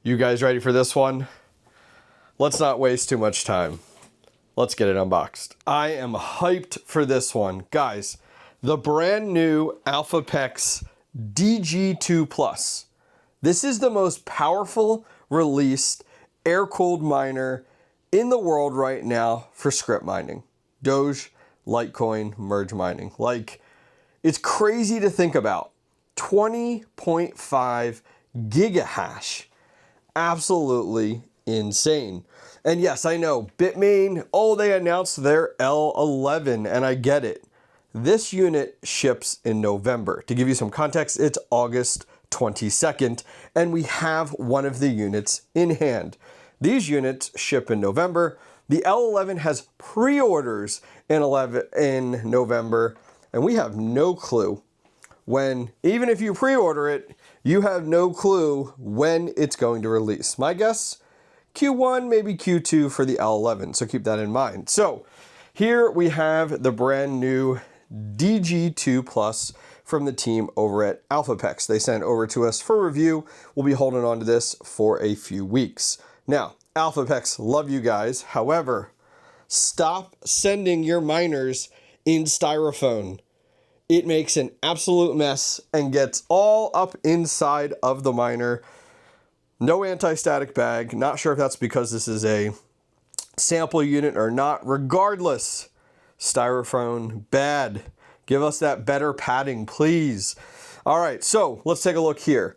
You guys ready for this one? Let's not waste too much time. Let's get it unboxed. I am hyped for this one. Guys, the brand new Elphapex DG2 Plus. This is the most powerful released air-cooled miner in the world right now for Scrypt mining. Doge, Litecoin, merge mining. Like, it's crazy to think about. 20.5 gigahash. Absolutely insane. And yes, I know Bitmain, oh, they announced their L11, and I get it. This unit ships in November. To give you some context, it's August 22nd, and we have one of the units in hand. These units ship in November. The L11 has pre-orders in November, and we have no clue when, even if you pre-order it, you have no clue when it's going to release. My guess, Q1, maybe Q2 for the L11, so keep that in mind. So here we have the brand new DG2 Plus from the team over at Elphapex. They sent over to us for review. We'll be holding on to this for a few weeks. Now, Elphapex, love you guys. However, stop sending your miners in styrofoam. It makes an absolute mess and gets all up inside of the miner. No anti-static bag. Not sure if that's because this is a sample unit or not. Regardless, styrofoam, bad. Give us that better padding, please. All right, so let's take a look here.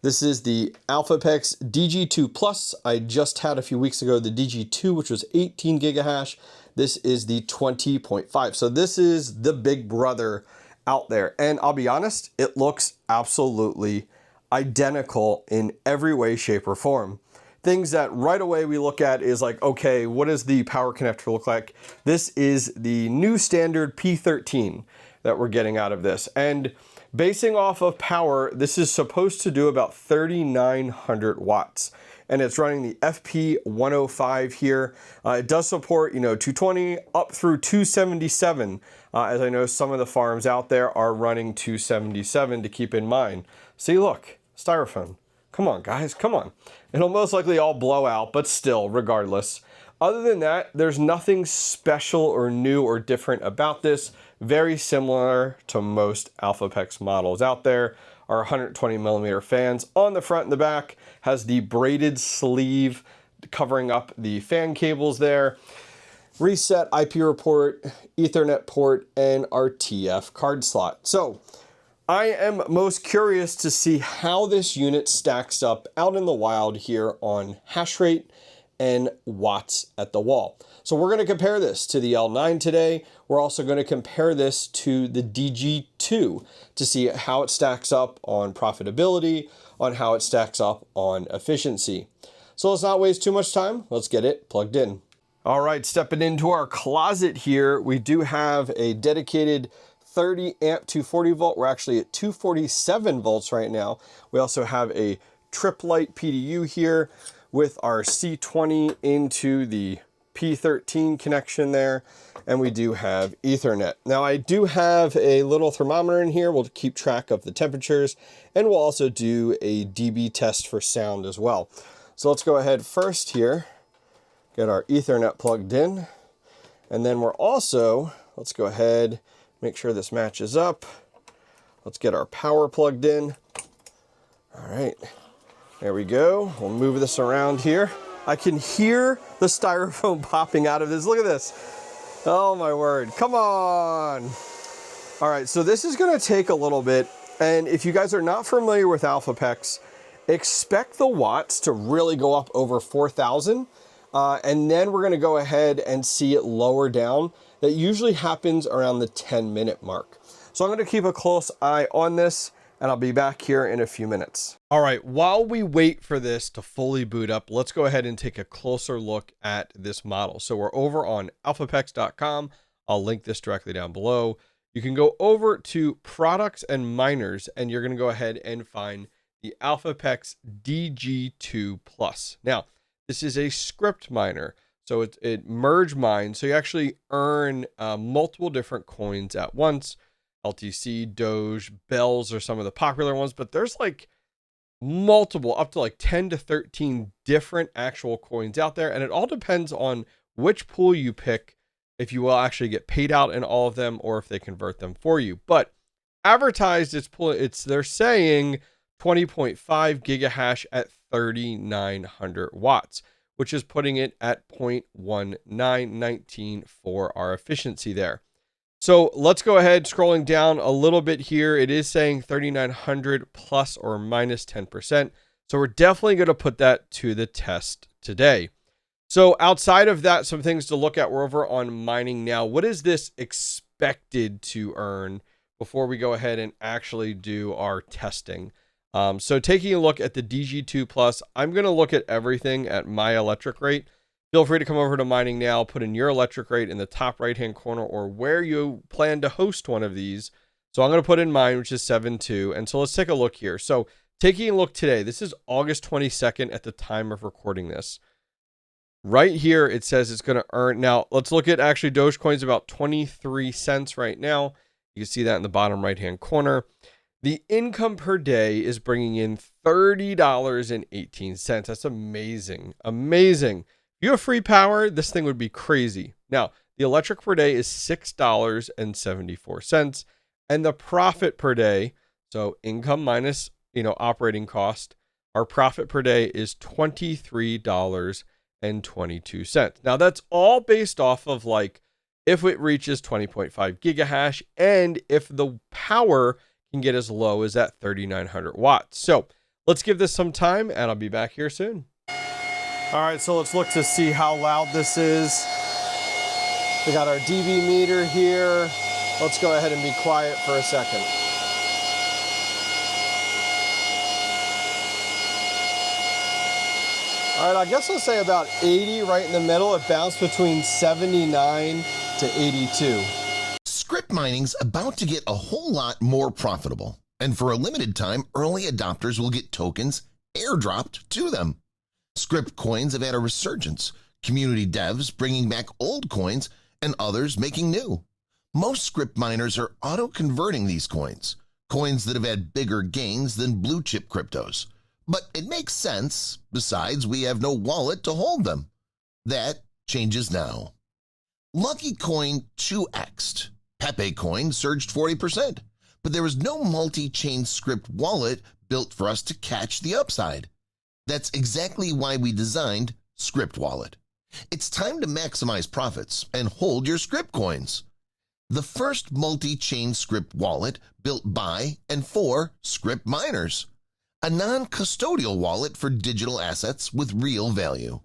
This is the Elphapex DG2 Plus. I just had a few weeks ago the DG2, which was 18 gigahash. This is the 20.5. So this is the big brother out there. And I'll be honest, it looks absolutely identical in every way, shape, or form. Things that right away we look at is like, okay, what does the power connector look like? This is the new standard P13 that we're getting out of this. And basing off of power, this is supposed to do about 3,900 watts. And it's running the FP105 here. It does support, 220 up through 277. As I know, some of the farms out there are running 277 to keep in mind. See, look, styrofoam. Come on, guys, come on. It'll most likely all blow out, but still, regardless. Other than that, there's nothing special or new or different about this. Very similar to most Elphapex models out there. Our 120 millimeter fans on the front and the back, has the braided sleeve covering up the fan cables there. Reset IP report, Ethernet port, and our TF card slot. So I am most curious to see how this unit stacks up out in the wild here on hash rate and watts at the wall. So we're going to compare this to the L9 today. We're also going to compare this to the DG2 to see how it stacks up on profitability, on how it stacks up on efficiency. So let's not waste too much time. Let's get it plugged in. All right, stepping into our closet here, we do have a dedicated 30 amp 240 volt. We're actually at 247 volts right now. We also have a trip light PDU here with our C20 into the P13 connection there, and we do have Ethernet. Now I do have a little thermometer in here. We'll keep track of the temperatures, and we'll also do a dB test for sound as well. So let's go ahead first here, get our Ethernet plugged in, and then we're also, let's go ahead, make sure this matches up. Let's get our power plugged in. All right, there we go. We'll move this around here. I can hear the styrofoam popping out of this. Look at this. Oh my word, come on. All right, so this is gonna take a little bit. And if you guys are not familiar with Elphapex, expect the watts to really go up over 4,000. And then we're gonna go ahead and see it lower down. That usually happens around the 10-minute mark. So I'm gonna keep a close eye on this, and I'll be back here in a few minutes. All right, while we wait for this to fully boot up, let's go ahead and take a closer look at this model. So we're over on elphapex.com. I'll link this directly down below. You can go over to products and miners, and you're gonna go ahead and find the Elphapex DG2 Plus. Now, this is a Scrypt miner. So it merge mines. So you actually earn multiple different coins at once. LTC, Doge, Bells are some of the popular ones, but there's like multiple, up to like 10 to 13 different actual coins out there. And it all depends on which pool you pick, if you will actually get paid out in all of them or if they convert them for you. But advertised, they're saying 20.5 gigahash at 3,900 watts, which is putting it at 0.1919 for our efficiency there. So let's go ahead, scrolling down a little bit here. It is saying 3,900 plus or minus 10%. So we're definitely going to put that to the test today. So outside of that, some things to look at. We're over on mining now. What is this expected to earn before we go ahead and actually do our testing? So taking a look at the DG2 Plus, I'm going to look at everything at my electric rate. Feel free to come over to mining now, put in your electric rate in the top right-hand corner or where you plan to host one of these. So I'm going to put in mine, which is 7.2. And so let's take a look here. So taking a look today, this is August 22nd at the time of recording this. Right here, it says it's going to earn. Now, let's look at actually Dogecoin's about 23 cents right now. You can see that in the bottom right-hand corner. The income per day is bringing in $30.18. That's amazing. Amazing. If you have free power, this thing would be crazy. Now, the electric per day is $6.74. And the profit per day, so income minus, operating cost, our profit per day is $23.22. Now, that's all based off of like if it reaches 20.5 gigahash and if the power can get as low as that 3,900 watts. So let's give this some time and I'll be back here soon. All right, so let's look to see how loud this is. We got our dB meter here. Let's go ahead and be quiet for a second. All right, I guess I'll say about 80 right in the middle. It bounced between 79 to 82. Scrypt mining's about to get a whole lot more profitable. And for a limited time, early adopters will get tokens airdropped to them. Scrypt coins have had a resurgence, community devs bringing back old coins and others making new. Most Scrypt miners are auto-converting these coins that have had bigger gains than blue-chip cryptos. But it makes sense. Besides, we have no wallet to hold them. That changes now. Lucky Coin 2x'd. Pepe Coin surged 40%, but there was no multi-chain Scrypt wallet built for us to catch the upside. That's exactly why we designed Scrypt Wallet. It's time to maximize profits and hold your Scrypt coins. The first multi-chain Scrypt wallet built by and for Scrypt miners. A non-custodial wallet for digital assets with real value.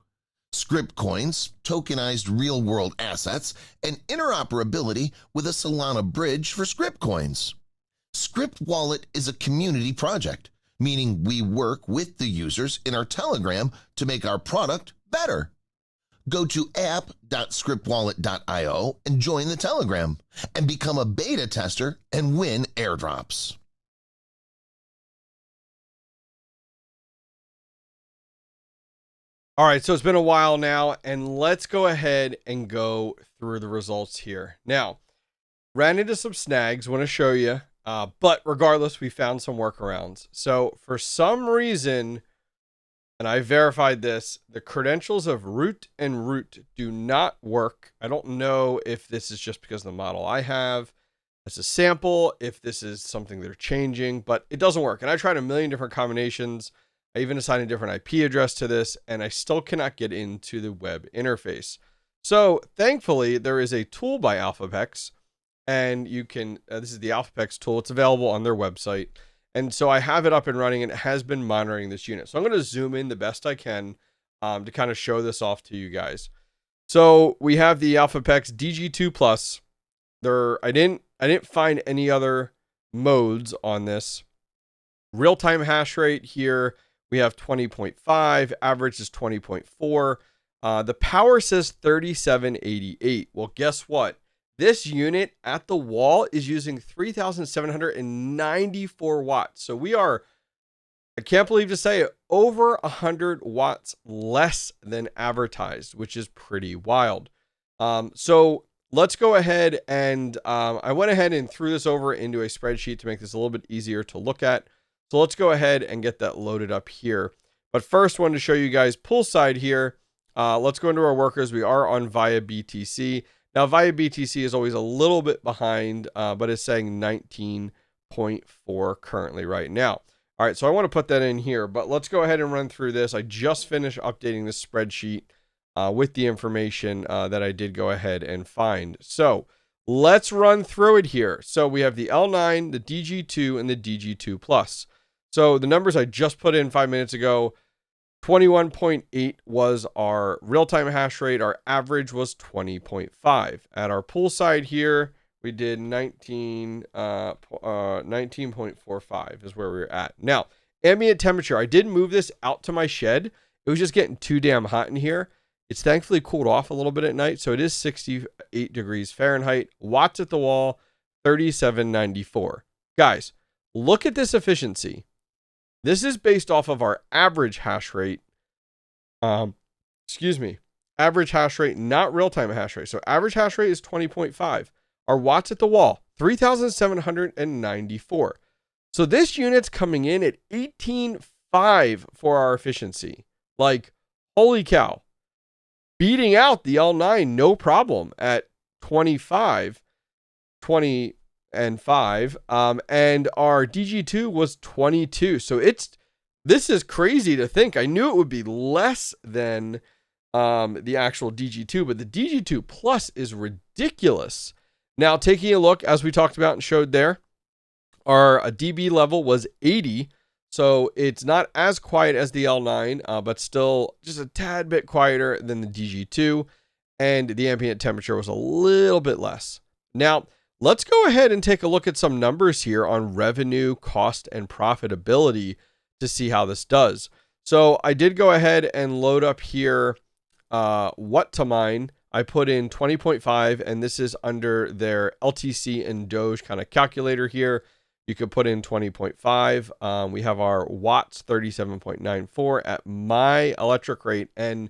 Scrypt coins, tokenized real-world assets, and interoperability with a Solana bridge for Scrypt coins. Scrypt Wallet is a community project, meaning we work with the users in our Telegram to make our product better. Go to app.scriptwallet.io and join the Telegram and become a beta tester and win airdrops. All right, so it's been a while now, and let's go ahead and go through the results here. Now, ran into some snags, want to show you, but regardless, we found some workarounds. So for some reason, and I verified this, the credentials of root and root do not work. I don't know if this is just because of the model I have as a sample, if this is something they're changing, but it doesn't work. And I tried a million different combinations. I even assigned a different IP address to this, and I still cannot get into the web interface. So thankfully, there is a tool by Elphapex, and you can, this is the Elphapex tool. It's available on their website. And so I have it up and running, and it has been monitoring this unit. So I'm going to zoom in the best I can to kind of show this off to you guys. So we have the Elphapex DG2 Plus. I didn't find any other modes on this. Real-time hash rate here, we have 20.5, average is 20.4. The power says 3788. Well, guess what? This unit at the wall is using 3,794 watts. So we are, I can't believe to say it, over 100 watts less than advertised, which is pretty wild. So let's go ahead and I went ahead and threw this over into a spreadsheet to make this a little bit easier to look at. So let's go ahead and get that loaded up here. But first, wanted to show you guys pool side here. Let's go into our workers. We are on via BTC. Now, via BTC is always a little bit behind, but it's saying 19.4 currently right now. All right, so I want to put that in here, but let's go ahead and run through this. I just finished updating this spreadsheet with the information that I did go ahead and find. So let's run through it here. So we have the L9, the DG2, and the DG2 Plus. So the numbers I just put in 5 minutes ago, 21.8 was our real-time hash rate. Our average was 20.5. At our pool side here, we did 19.45 is where we were at. Now, ambient temperature. I did move this out to my shed. It was just getting too damn hot in here. It's thankfully cooled off a little bit at night. So it is 68 degrees Fahrenheit. Watts at the wall, 3794. Guys, look at this efficiency. This is based off of our average hash rate. Average hash rate, not real-time hash rate. So average hash rate is 20.5. Our watts at the wall, 3,794. So this unit's coming in at 18.5 for our efficiency. Like, holy cow. Beating out the L9, no problem at 25, 20 and 5. And our DG2 was 22. So this is crazy to think. I knew it would be less than the actual DG2, but the DG2 Plus is ridiculous. Now, taking a look, as we talked about and showed there, our DB level was 80. So it's not as quiet as the L9, but still just a tad bit quieter than the DG2. And the ambient temperature was a little bit less. Now, let's go ahead and take a look at some numbers here on revenue, cost, and profitability to see how this does. So I did go ahead and load up here what to mine. I put in 20.5, and this is under their LTC and Doge kind of calculator here. You could put in 20.5. We have our watts, 37.94 at my electric rate, and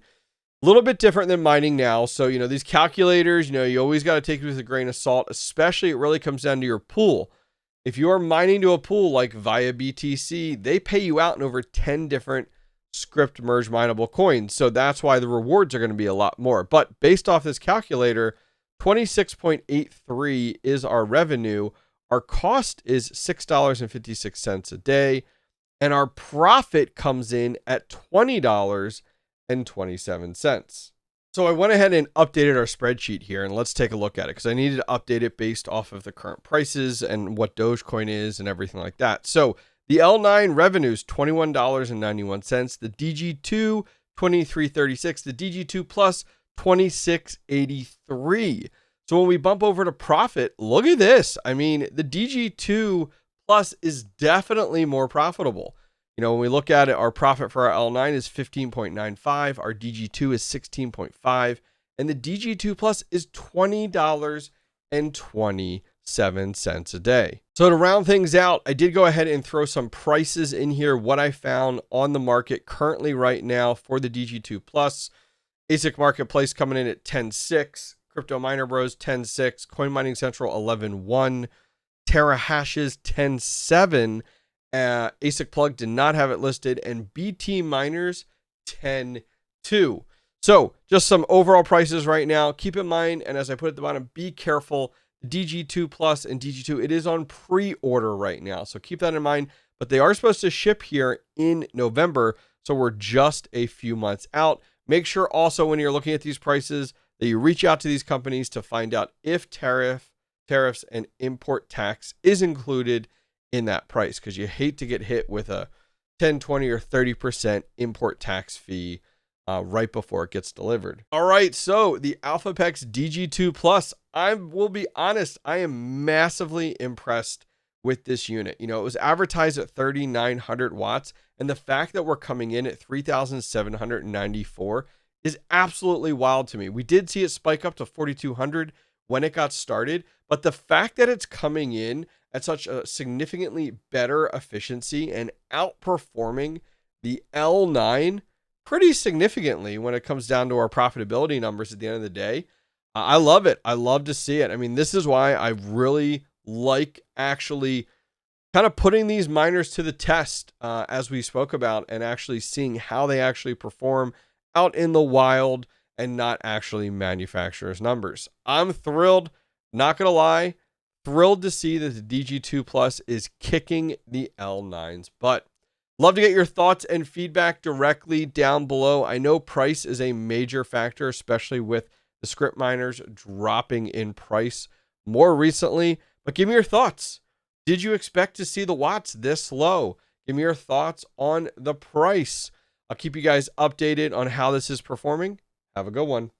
a little bit different than mining now. So, these calculators, you always got to take it with a grain of salt, especially it really comes down to your pool. If you are mining to a pool like via BTC, they pay you out in over 10 different Scrypt merge mineable coins. So that's why the rewards are going to be a lot more. But based off this calculator, 26.83 is our revenue. Our cost is $6.56 a day. And our profit comes in at $20.27. So I went ahead and updated our spreadsheet here, and let's take a look at it because I needed to update it based off of the current prices and what Dogecoin is and everything like that. So the L9 revenues, $21.91. The DG2, $23.36. The DG2 Plus, $26.83. So when we bump over to profit, look at this. I mean, the DG2 Plus is definitely more profitable. When we look at it, our profit for our L9 is 15.95. Our DG2 is 16.5. And the DG2 Plus is $20.27 a day. So to round things out, I did go ahead and throw some prices in here, what I found on the market currently right now for the DG2 Plus. ASIC Marketplace coming in at 10.6. Crypto Miner Bros 10.6. Coin Mining Central 11.1. Terra Hashes 10.7. ASIC Plug did not have it listed, and BT Miners 10.2. So just some overall prices right now. Keep in mind, and as I put at the bottom, be careful. DG2 Plus and DG2, it is on pre-order right now. So keep that in mind, but they are supposed to ship here in November. So we're just a few months out. Make sure also when you're looking at these prices that you reach out to these companies to find out if tariffs and import tax is included in that price, because you hate to get hit with a 10, 20, or 30% import tax fee right before it gets delivered. All right, so the Elphapex DG2 Plus, I will be honest, I am massively impressed with this unit. It was advertised at 3,900 watts, and the fact that we're coming in at 3,794 is absolutely wild to me. We did see it spike up to 4,200 when it got started, but the fact that it's coming in at such a significantly better efficiency and outperforming the L9 pretty significantly when it comes down to our profitability numbers at the end of the day. I love it. I love to see it. I mean, this is why I really like actually kind of putting these miners to the test, as we spoke about, and actually seeing how they actually perform out in the wild and not actually manufacturers' numbers. I'm thrilled, not going to lie, thrilled to see that the DG2 Plus is kicking the L9's butt. Love to get your thoughts and feedback directly down below. I know price is a major factor, especially with the Scrypt miners dropping in price more recently, but give me your thoughts. Did you expect to see the watts this low? Give me your thoughts on the price. I'll keep you guys updated on how this is performing. Have a good one.